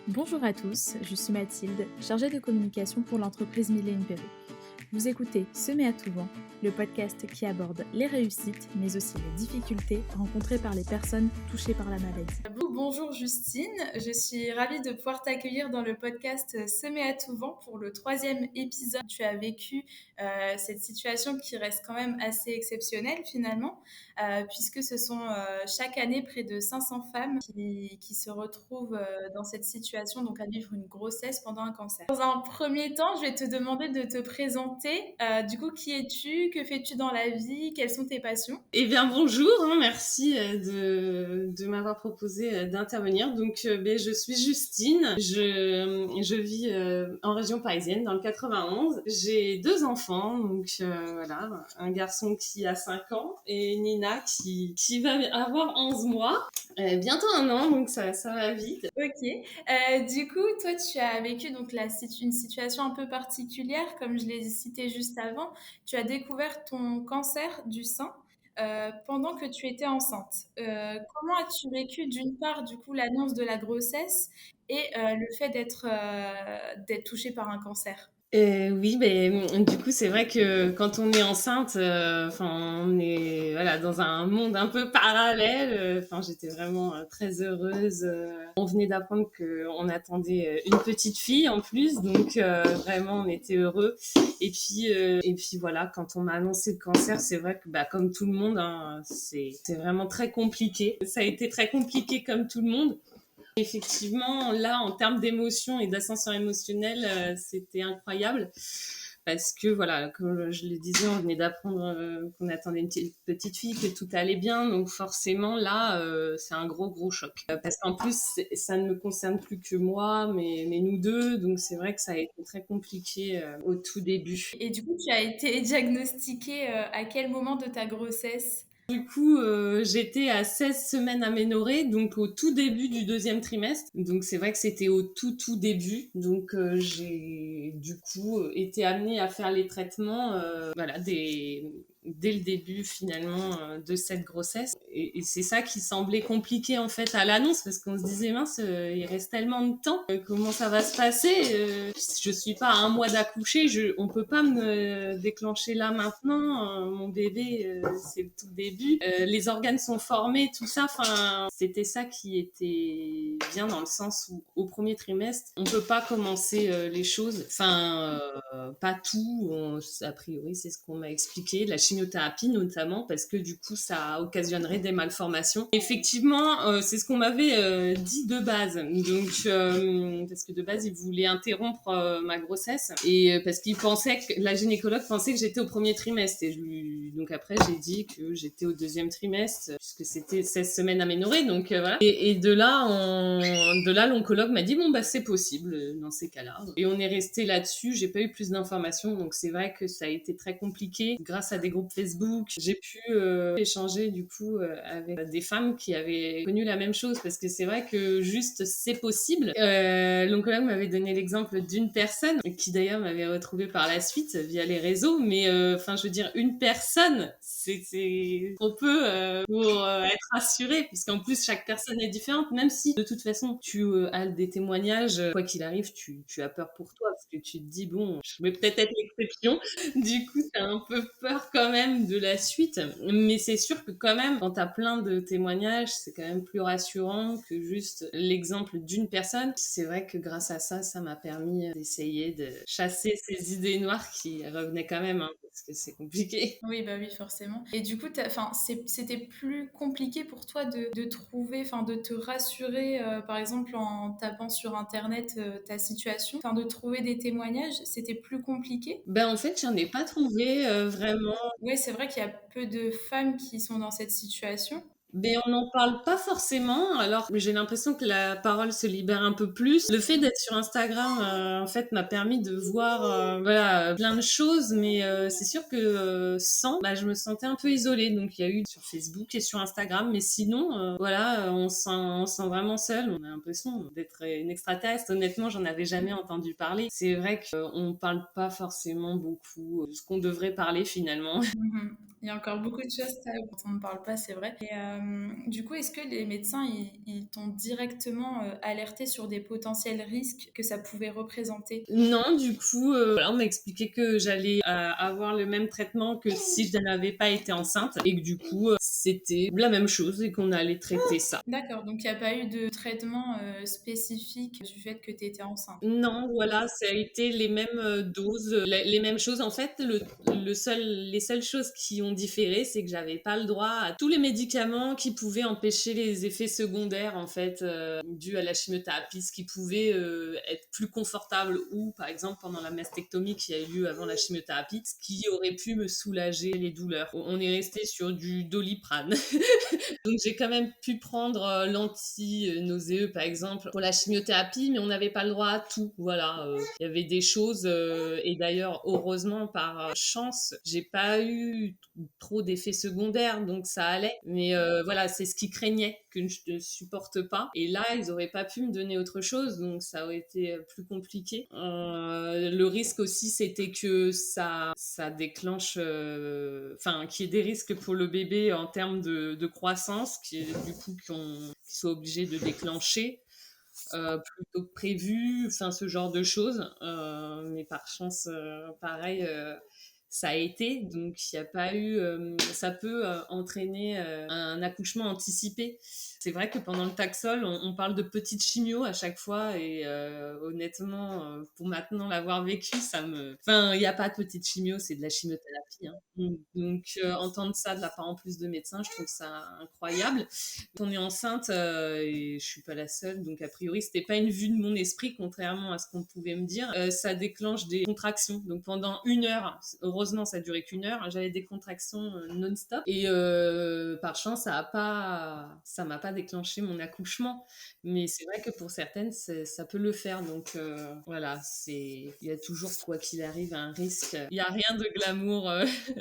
Bonjour à tous, je suis Mathilde, chargée de communication pour l'entreprise Mille et une Perruques. Vous écoutez Semer à tout vent, le podcast qui aborde les réussites, mais aussi les difficultés rencontrées par les personnes touchées par la maladie. Bonjour Justine, je suis ravie de pouvoir t'accueillir dans le podcast Semer à tout vent pour le 3e épisode. Tu as vécu cette situation qui reste quand même assez exceptionnelle finalement, puisque ce sont chaque année près de 500 femmes qui se retrouvent dans cette situation, donc à vivre une grossesse pendant un cancer. Dans un premier temps, je vais te demander de te présenter. Du coup, qui es-tu? Que fais-tu dans la vie? Quelles sont tes passions? Eh bien bonjour, merci de m'avoir proposé d'intervenir. Donc je suis Justine, je vis en région parisienne dans le 91. J'ai 2 enfants, donc voilà, un garçon qui a 5 ans et Nina qui va avoir 11 mois. Bientôt 1 an, donc ça va vite. Ok. Du coup, toi, tu as vécu donc une situation un peu particulière, comme je l'ai cité juste avant. Tu as découvert ton cancer du sein pendant que tu étais enceinte. Comment as-tu vécu, d'une part, du coup, l'annonce de la grossesse et le fait d'être touchée par un cancer? Oui, du coup, c'est vrai que quand on est enceinte, on est voilà dans un monde un peu parallèle. Enfin, j'étais vraiment très heureuse. On venait d'apprendre qu'on attendait une petite fille en plus, donc vraiment on était heureux. Et puis voilà, quand on m'a annoncé le cancer, c'est vrai que comme tout le monde, hein, c'est vraiment très compliqué. Ça a été très compliqué comme tout le monde. Effectivement, là, en termes d'émotion et d'ascenseur émotionnel, c'était incroyable parce que voilà, comme je le disais, on venait d'apprendre qu'on attendait une petite fille, que tout allait bien, donc forcément là, c'est un gros choc. Parce qu'en plus, ça ne me concerne plus que moi, mais nous deux, donc c'est vrai que ça a été très compliqué au tout début. Et du coup, tu as été diagnostiquée à quel moment de ta grossesse? Du coup, j'étais à 16 semaines aménorrhée, donc au tout début du 2e trimestre. Donc c'est vrai que c'était au tout début. Donc j'ai du coup été amenée à faire les traitements voilà, dès le début finalement de cette grossesse. Et c'est ça qui semblait compliqué en fait à l'annonce, parce qu'on se disait mince, il reste tellement de temps, comment ça va se passer? Je suis pas à 1 mois d'accoucher, on peut pas me déclencher là maintenant, mon bébé, c'est le tout début. Les organes sont formés, tout ça, enfin c'était ça qui était bien, dans le sens où au 1er trimestre on peut pas commencer les choses, enfin pas tout, a priori c'est ce qu'on m'a expliqué, la chimiothérapie notamment, parce que du coup ça occasionnerait des malformations. Effectivement, c'est ce qu'on m'avait dit de base, donc parce que de base ils voulaient interrompre ma grossesse, et parce qu'ils pensaient que la gynécologue pensait que j'étais au 1er trimestre, et donc après j'ai dit que j'étais au 2e trimestre puisque c'était 16 semaines aménorrhées, donc voilà. Et de là l'oncologue m'a dit bon c'est possible dans ces cas-là, et on est resté là-dessus. J'ai pas eu plus d'informations, donc c'est vrai que ça a été très compliqué. Grâce à des groupes Facebook, j'ai pu échanger du coup avec des femmes qui avaient connu la même chose, parce que c'est vrai que juste c'est possible. L'oncologue m'avait donné l'exemple d'une personne qui d'ailleurs m'avait retrouvée par la suite via les réseaux, mais je veux dire, une personne, c'est trop peu pour être rassuré, puisqu'en plus chaque personne est différente, même si de toute façon tu as des témoignages, quoi qu'il arrive, tu as peur pour toi, parce que tu te dis bon, je vais peut-être être l'exception. Du coup, t'as un peu peur quand même de la suite, mais c'est sûr que quand même, quand t'as plein de témoignages, c'est quand même plus rassurant que juste l'exemple d'une personne. C'est vrai que grâce à ça, ça m'a permis d'essayer de chasser ces idées noires qui revenaient quand même, hein, parce que c'est compliqué. Oui, bah oui, forcément. Et du coup, c'était plus compliqué pour toi de trouver, enfin, de te rassurer, par exemple, en tapant sur Internet ta situation, enfin, de trouver des témoignages, c'était plus compliqué? En fait, j'en ai pas trouvé vraiment. Oui, c'est vrai qu'il y a peu de femmes qui sont dans cette situation. Mais on n'en parle pas forcément, alors j'ai l'impression que la parole se libère un peu plus. Le fait d'être sur Instagram, en fait, m'a permis de voir, voilà, plein de choses, mais c'est sûr que sans, je me sentais un peu isolée. Donc il y a eu sur Facebook et sur Instagram, mais sinon, voilà, on se sent vraiment seul. On a l'impression d'être une extraterrestre. Honnêtement, j'en avais jamais entendu parler. C'est vrai qu'on parle pas forcément beaucoup de ce qu'on devrait parler finalement. Mhm. Il y a encore beaucoup de choses dont on ne parle pas, c'est vrai. Et du coup, est-ce que les médecins, ils t'ont directement alerté sur des potentiels risques que ça pouvait représenter? Non, du coup, voilà, on m'a expliqué que j'allais avoir le même traitement que si je n'avais pas été enceinte et que du coup, c'était la même chose et qu'on allait traiter ça. D'accord, donc il n'y a pas eu de traitement spécifique du fait que tu étais enceinte. Non, voilà, ça a été les mêmes doses, les mêmes choses. En fait, les seules choses qui ont différé, c'est que j'avais pas le droit à tous les médicaments qui pouvaient empêcher les effets secondaires, en fait, dus à la chimiothérapie, ce qui pouvait être plus confortable ou, par exemple, pendant la mastectomie qui a eu lieu avant la chimiothérapie, ce qui aurait pu me soulager les douleurs. On est resté sur du Doliprane. Donc j'ai quand même pu prendre l'anti-nauséeux par exemple pour la chimiothérapie, mais on n'avait pas le droit à tout. Voilà, il y avait des choses et d'ailleurs heureusement par chance, j'ai pas eu trop d'effets secondaires, donc ça allait. Mais voilà, c'est ce qui craignait que je ne supporte pas. Et là, ils auraient pas pu me donner autre chose, donc ça aurait été plus compliqué. Le risque aussi, c'était que ça déclenche, enfin, qu'il y ait des risques pour le bébé en termes de croissance, qui du coup qui soit obligé de déclencher plutôt que prévu, enfin ce genre de choses. Mais par chance, pareil, ça a été, donc il n'y a pas eu. Ça peut entraîner un accouchement anticipé. C'est vrai que pendant le Taxol, on parle de petites chimio à chaque fois, et honnêtement, pour maintenant l'avoir vécu, Enfin, il n'y a pas de petite chimio, c'est de la chimiothérapie. Hein. Donc entendre ça de la part en plus de médecins, je trouve ça incroyable. On est enceinte et je suis pas la seule, donc a priori c'était pas une vue de mon esprit, contrairement à ce qu'on pouvait me dire. Ça déclenche des contractions, donc pendant 1 heure, heureusement ça a duré qu'1 heure, j'avais des contractions non-stop et par chance ça m'a pas déclenché mon accouchement, mais c'est vrai que pour certaines ça peut le faire, donc voilà, il y a toujours quoi qu'il arrive un risque. Il y a rien de glamour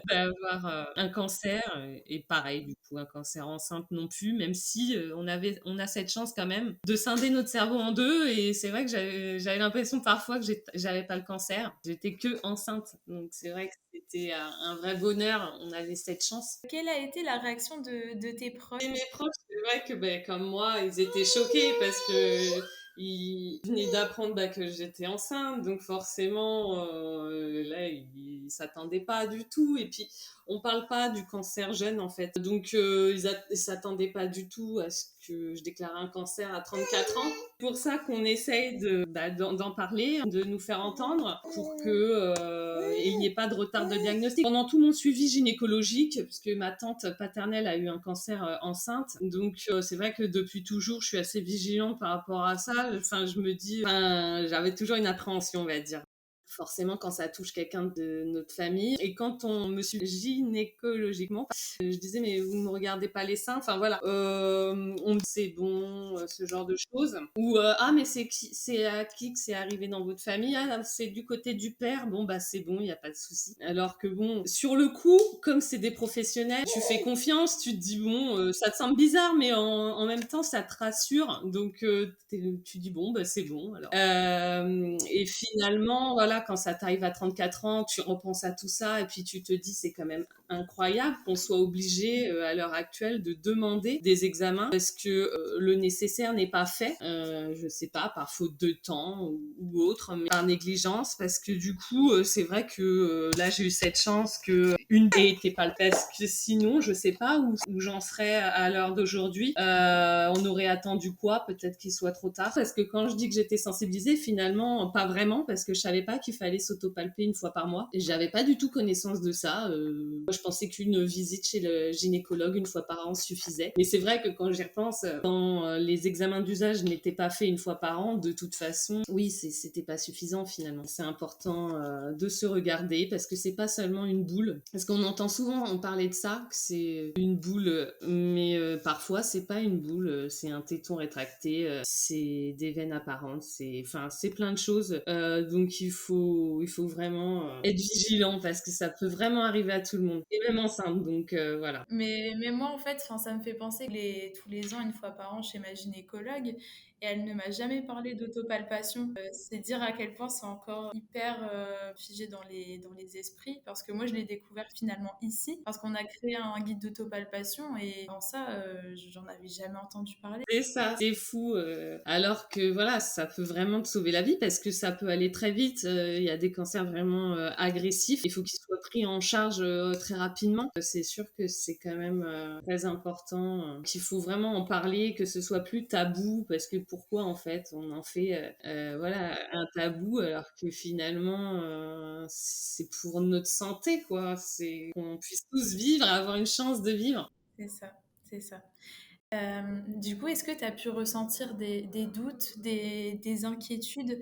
d'avoir un cancer et pareil du coup un cancer enceinte non plus, même si on a cette chance quand même de scinder notre cerveau en deux, et c'est vrai que j'avais l'impression parfois que j'avais pas le cancer, j'étais que enceinte, donc c'est vrai que c'était un vrai bonheur, on avait cette chance. Quelle a été la réaction de tes proches? Et mes proches, c'est vrai que ben, comme moi, ils étaient choqués parce que ils venaient d'apprendre que j'étais enceinte, donc forcément, là, ils s'attendaient pas du tout. Et puis, on parle pas du cancer jeune, en fait. Donc, ils s'attendaient pas du tout à ce que je déclare un cancer à 34 ans. C'est pour ça qu'on essaye d'en parler, de nous faire entendre pour que il n'y ait pas de retard de diagnostic. Pendant tout mon suivi gynécologique, puisque ma tante paternelle a eu un cancer enceinte, donc c'est vrai que depuis toujours, je suis assez vigilante par rapport à ça. Enfin, je me dis, enfin, j'avais toujours une appréhension, on va dire. Forcément, quand ça touche quelqu'un de notre famille. Et quand on me suit gynécologiquement, je disais, mais vous ne me regardez pas les seins. Enfin voilà, on me dit c'est bon, ce genre de choses. Ou ah, mais c'est à qui que c'est arrivé dans votre famille? Ah, c'est du côté du père. Bon, bah c'est bon, il n'y a pas de souci. Alors que bon, sur le coup, comme c'est des professionnels, tu fais confiance, tu te dis, bon, ça te semble bizarre, mais en même temps, ça te rassure. Donc, tu dis, bon, bah c'est bon. Alors. Et finalement, voilà, quand ça t'arrive à 34 ans, tu repenses à tout ça et puis tu te dis c'est quand même incroyable qu'on soit obligé à l'heure actuelle de demander des examens parce que le nécessaire n'est pas fait, je sais pas, par faute de temps ou autre, mais par négligence, parce que du coup c'est vrai que là j'ai eu cette chance que une n'était pas le test, que sinon je sais pas où j'en serais à l'heure d'aujourd'hui. On aurait attendu quoi? Peut-être qu'il soit trop tard, parce que quand je dis que j'étais sensibilisée, finalement pas vraiment, parce que je savais pas qu'il fallait s'autopalper 1 fois par mois et j'avais pas du tout connaissance de ça. Je pensais qu'une visite chez le gynécologue 1 fois par an suffisait, mais c'est vrai que quand j'y repense, quand les examens d'usage n'étaient pas faits 1 fois par an, de toute façon oui, c'était pas suffisant finalement. C'est important de se regarder, parce que c'est pas seulement une boule, parce qu'on entend souvent parler de ça, que c'est une boule, mais parfois c'est pas une boule, c'est un téton rétracté, c'est des veines apparentes, c'est plein de choses, donc il faut vraiment être vigilant, parce que ça peut vraiment arriver à tout le monde, et même enceinte, donc voilà. Mais moi, en fait, ça me fait penser que tous les ans, 1 fois par an, chez ma gynécologue. et elle ne m'a jamais parlé d'autopalpation. C'est dire à quel point c'est encore hyper figé dans les esprits, parce que moi je l'ai découvert finalement ici, parce qu'on a créé un guide d'autopalpation et en ça, j'en avais jamais entendu parler. C'est ça, c'est fou. Alors que voilà, ça peut vraiment te sauver la vie parce que ça peut aller très vite. Il y a des cancers vraiment agressifs. Il faut qu'ils soient pris en charge très rapidement. C'est sûr que c'est quand même très important, qu'il faut vraiment en parler, que ce soit plus tabou, parce que pourquoi en fait on en fait voilà un tabou alors que finalement c'est pour notre santé quoi. C'est qu'on puisse tous vivre, avoir une chance de vivre. C'est ça, c'est ça. Du coup, est-ce que tu as pu ressentir des doutes, des inquiétudes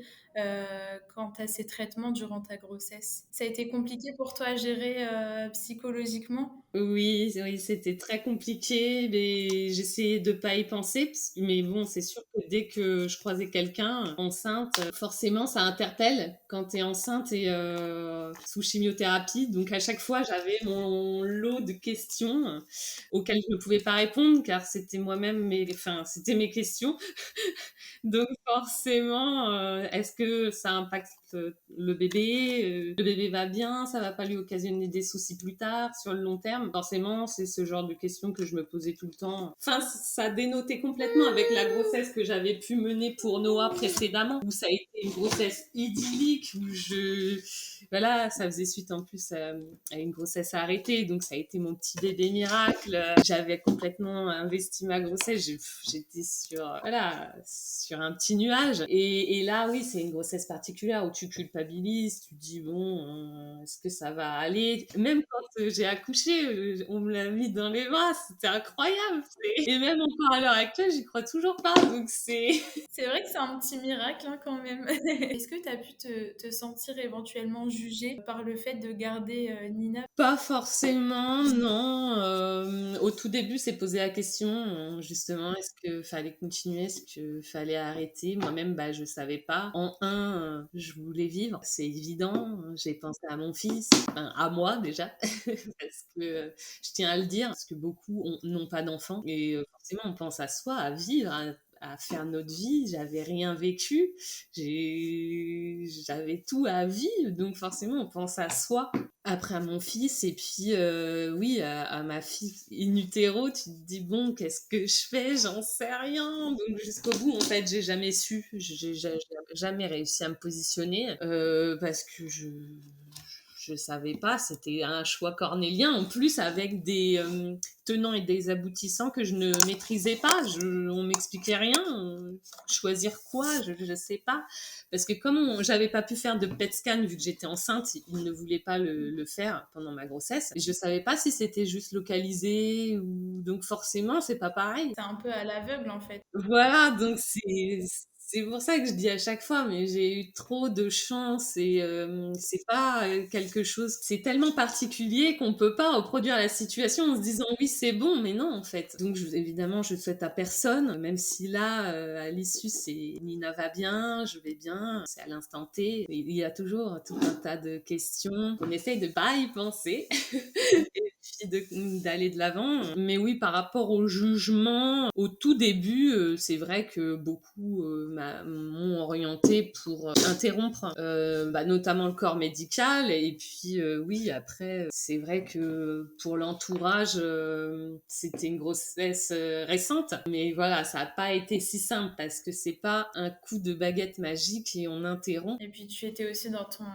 quant à ces traitements durant ta grossesse? Ça a été compliqué pour toi à gérer psychologiquement? Oui, oui, c'était très compliqué, mais j'essayais de pas y penser. Mais bon, c'est sûr que dès que je croisais quelqu'un enceinte, forcément, ça interpelle quand tu es enceinte et sous chimiothérapie. Donc à chaque fois, j'avais mon lot de questions auxquelles je ne pouvais pas répondre, car c'était moi-même enfin, c'était mes questions. Donc forcément, est-ce que ça impacte le bébé? Le bébé va bien? Ça va pas lui occasionner des soucis plus tard, sur le long terme? Forcément, c'est ce genre de questions que je me posais tout le temps. Enfin, ça dénotait complètement avec la grossesse que j'avais pu mener pour Noah précédemment, où ça a été une grossesse idyllique, où voilà, ça faisait suite en plus à une grossesse arrêtée, donc ça a été mon petit bébé miracle. J'avais complètement investi ma grossesse, j'étais voilà, sur un petit nuage. Et là, oui, c'est une grossesse particulière où tu culpabilises, tu te dis, bon, est-ce que ça va aller? Même quand j'ai accouché, on me l'a mis dans les bras, c'était incroyable. Et même encore à l'heure actuelle, j'y crois toujours pas, donc c'est... C'est vrai que c'est un petit miracle hein, quand même. Est-ce que tu as pu te sentir éventuellement jugée par le fait de garder Nina? Pas forcément, non. Au tout début, c'est posé la question, justement, est-ce qu'il fallait continuer, est-ce qu'il fallait arrêter? Moi-même, bah, je savais pas. En je voulais vivre, c'est évident. J'ai pensé à mon fils, enfin, à moi déjà, parce que je tiens à le dire, parce que beaucoup n'ont pas d'enfants. Et forcément, on pense à soi, à vivre, à faire notre vie. J'avais rien vécu, j'avais tout à vivre, donc forcément, on pense à soi. Après à mon fils et puis oui à ma fille in utero, tu te dis bon qu'est-ce que je fais, j'en sais rien, donc jusqu'au bout en fait j'ai jamais su, j'ai jamais réussi à me positionner parce que je savais pas, c'était un choix cornélien en plus avec des tenants et des aboutissants que je ne maîtrisais pas, on m'expliquait rien, choisir quoi, je sais pas. Parce que comme j'avais pas pu faire de PET scan vu que j'étais enceinte, ils ne voulaient pas le faire pendant ma grossesse. Je savais pas si c'était juste localisé ou donc forcément c'est pas pareil. C'est un peu à l'aveugle en fait. Voilà, donc c'est pour ça que je dis à chaque fois, mais j'ai eu trop de chance et c'est pas quelque chose, c'est tellement particulier qu'on peut pas reproduire la situation en se disant oui c'est bon, mais non en fait. Donc évidemment je souhaite à personne, même si là à l'issue c'est Nina va bien, je vais bien, c'est à l'instant T. Il y a toujours tout un tas de questions, on essaye de pas y penser. Et puis d'aller de l'avant. Mais oui, par rapport au jugement, au tout début, c'est vrai que beaucoup m'ont orienté pour interrompre bah, notamment le corps médical. Et puis oui, après, c'est vrai que pour l'entourage, c'était une grossesse récente. Mais voilà, ça n'a pas été si simple parce que c'est pas un coup de baguette magique et on interrompt. Et puis tu étais aussi dans ton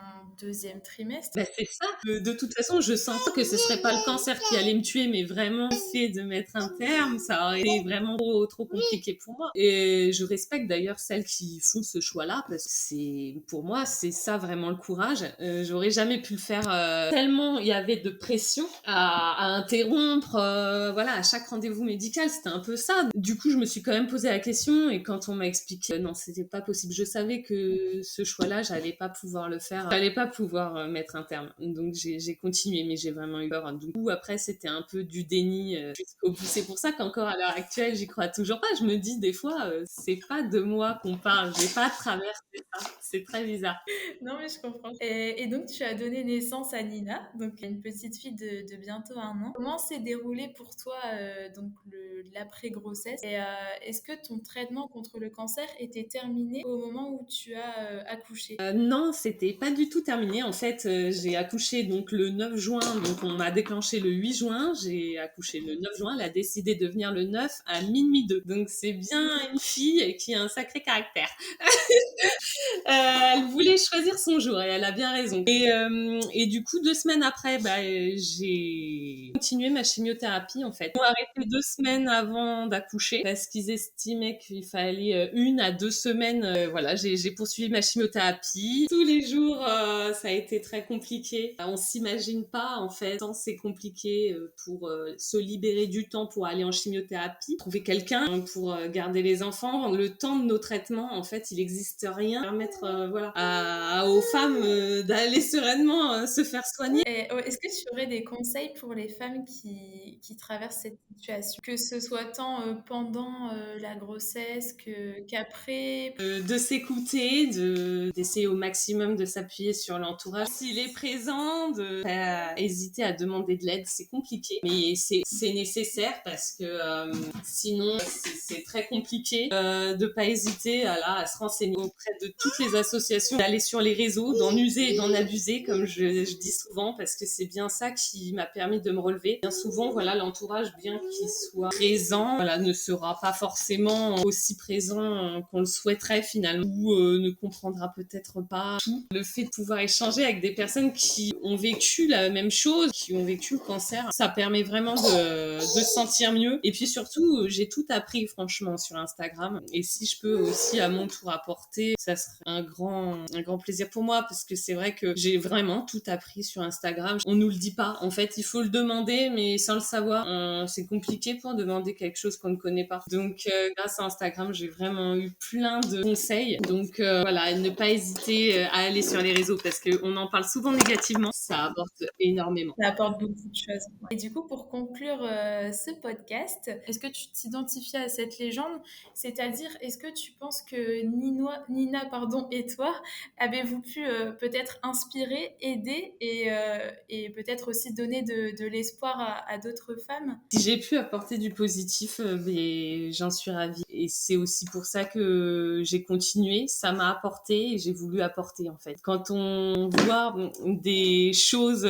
deuxième trimestre. Bah, c'est ça. De toute façon, je sentais que ce serait pas le cancer qui allait me tuer, mais vraiment le fait de mettre un terme, ça aurait été vraiment trop compliqué pour moi. Et je respecte d'ailleurs celles qui font ce choix-là, parce que pour moi, c'est ça vraiment le courage. J'aurais jamais pu le faire tellement il y avait de pression à interrompre. Voilà, à chaque rendez-vous médical, c'était un peu ça. Du coup, je me suis quand même posé la question, et quand on m'a expliqué, non, c'était pas possible. Je savais que ce choix-là, j'allais pas pouvoir le faire. J'allais pas pouvoir mettre un terme. Donc j'ai continué, mais j'ai vraiment eu peur. Du coup, coup, après, c'était un peu du déni jusqu'au bout. C'est pour ça qu'encore à l'heure actuelle, j'y crois toujours pas. Je me dis des fois, c'est pas de moi qu'on parle. J'ai pas traversé ça. C'est très bizarre. Non, mais je comprends. Et donc, tu as donné naissance à Nina, donc une petite fille de bientôt 1 an. Comment s'est déroulé pour toi donc l'après-grossesse? Et est-ce que ton traitement contre le cancer était terminé au moment où tu as accouché? Non, c'était pas du tout terminé. En fait, j'ai accouché donc le 9 juin, donc on m'a déclenché le 8 juin. J'ai accouché le 9 juin. Elle a décidé de venir le 9 à minuit 2. Donc c'est bien une fille qui a un sacré caractère. Elle voulait choisir son jour et elle a bien raison. Et du coup, 2 semaines après, j'ai continué ma chimiothérapie en fait. Ils ont arrêté 2 semaines avant d'accoucher parce qu'ils estimaient qu'il fallait 1 à 2 semaines. Voilà, j'ai poursuivi ma chimiothérapie. Tous les jours, ça a été très compliqué. On s'imagine pas en fait tant c'est compliqué pour se libérer du temps pour aller en chimiothérapie, trouver quelqu'un pour garder les enfants. Le temps de nos traitements, en fait, il n'existe rien pour permettre aux femmes d'aller sereinement se faire soigner. Et, est-ce que tu aurais des conseils pour les femmes qui traversent cette situation, que ce soit tant pendant la grossesse qu'après? De s'écouter, d'essayer au maximum de s'appuyer sur l'entourage. S'il est présent, de pas hésiter à demander de l'aide. C'est compliqué, mais c'est nécessaire parce que sinon c'est très compliqué. De pas hésiter à se renseigner auprès de toutes les associations, d'aller sur les réseaux, d'en user et d'en abuser, comme je dis souvent, parce que c'est bien ça qui m'a permis de me relever. Bien souvent, voilà, l'entourage, bien qu'il soit présent, voilà, ne sera pas forcément aussi présent qu'on le souhaiterait finalement, ou ne comprendra peut-être pas tout. Le fait de pouvoir échanger avec des personnes qui ont vécu la même chose, qui ont vécu le cancer, ça permet vraiment de se sentir mieux. Et puis surtout, j'ai tout appris franchement sur Instagram. Et si je peux aussi à mon tour apporter, ça serait un grand plaisir pour moi, parce que c'est vrai que j'ai vraiment tout appris sur Instagram. On nous le dit pas. En fait, il faut le demander, mais sans le savoir, c'est compliqué pour demander quelque chose qu'on ne connaît pas. Donc, grâce à Instagram, j'ai vraiment eu plein de conseils. Donc, voilà, ne pas hésiter à aller sur les réseaux, parce qu'on en parle souvent négativement. Ça apporte énormément. Ça apporte beaucoup de choses. Et du coup, pour conclure ce podcast, est-ce que tu t'identifies à cette légende? C'est-à-dire, est-ce que tu penses que Nina et toi avez-vous pu peut-être inspirer, aider et peut-être aussi donner de l'espoir à d'autres femmes? Si j'ai pu apporter du positif, mais j'en suis ravie. Et c'est aussi pour ça que j'ai continué. Ça m'a apporté et j'ai voulu apporter en fait. Quand on voit des choses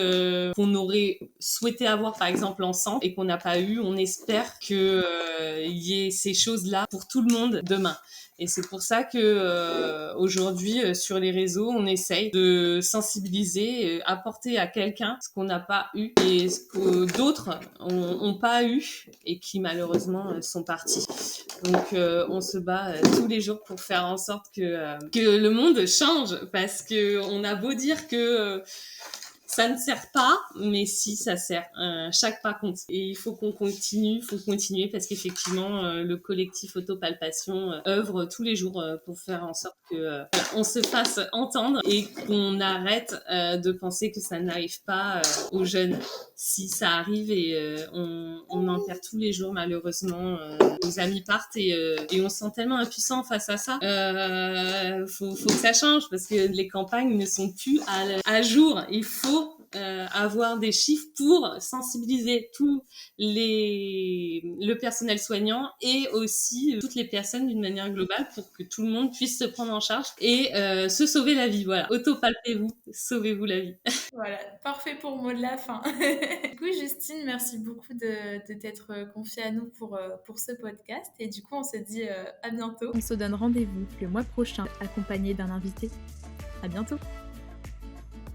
qu'on aurait souhaité avoir par exemple ensemble et qu'on n'a pas eu, on espère que y ait ces choses-là pour tout le monde demain. Et c'est pour ça que aujourd'hui sur les réseaux, on essaye de sensibiliser, apporter à quelqu'un ce qu'on n'a pas eu et ce que d'autres ont pas eu et qui malheureusement sont partis. Donc on se bat tous les jours pour faire en sorte que le monde change, parce que on a beau dire que ça ne sert pas, mais si, ça sert. Chaque pas compte. Et il faut qu'on continue, parce qu'effectivement, le collectif Autopalpation œuvre tous les jours pour faire en sorte que on se fasse entendre et qu'on arrête de penser que ça n'arrive pas aux jeunes. Si ça arrive, et on en perd tous les jours malheureusement. Nos amis partent et on se sent tellement impuissant face à ça. Faut que ça change, parce que les campagnes ne sont plus à jour. Il faut avoir des chiffres pour sensibiliser le personnel soignant et aussi toutes les personnes d'une manière globale, pour que tout le monde puisse se prendre en charge et se sauver la vie. Voilà, autopalpez-vous, sauvez-vous la vie. Voilà, parfait pour mot de la fin. Du coup, Justine, merci beaucoup de t'être confiée à nous pour ce podcast. Et du coup, on se dit à bientôt. On se donne rendez-vous le mois prochain, accompagné d'un invité. À bientôt.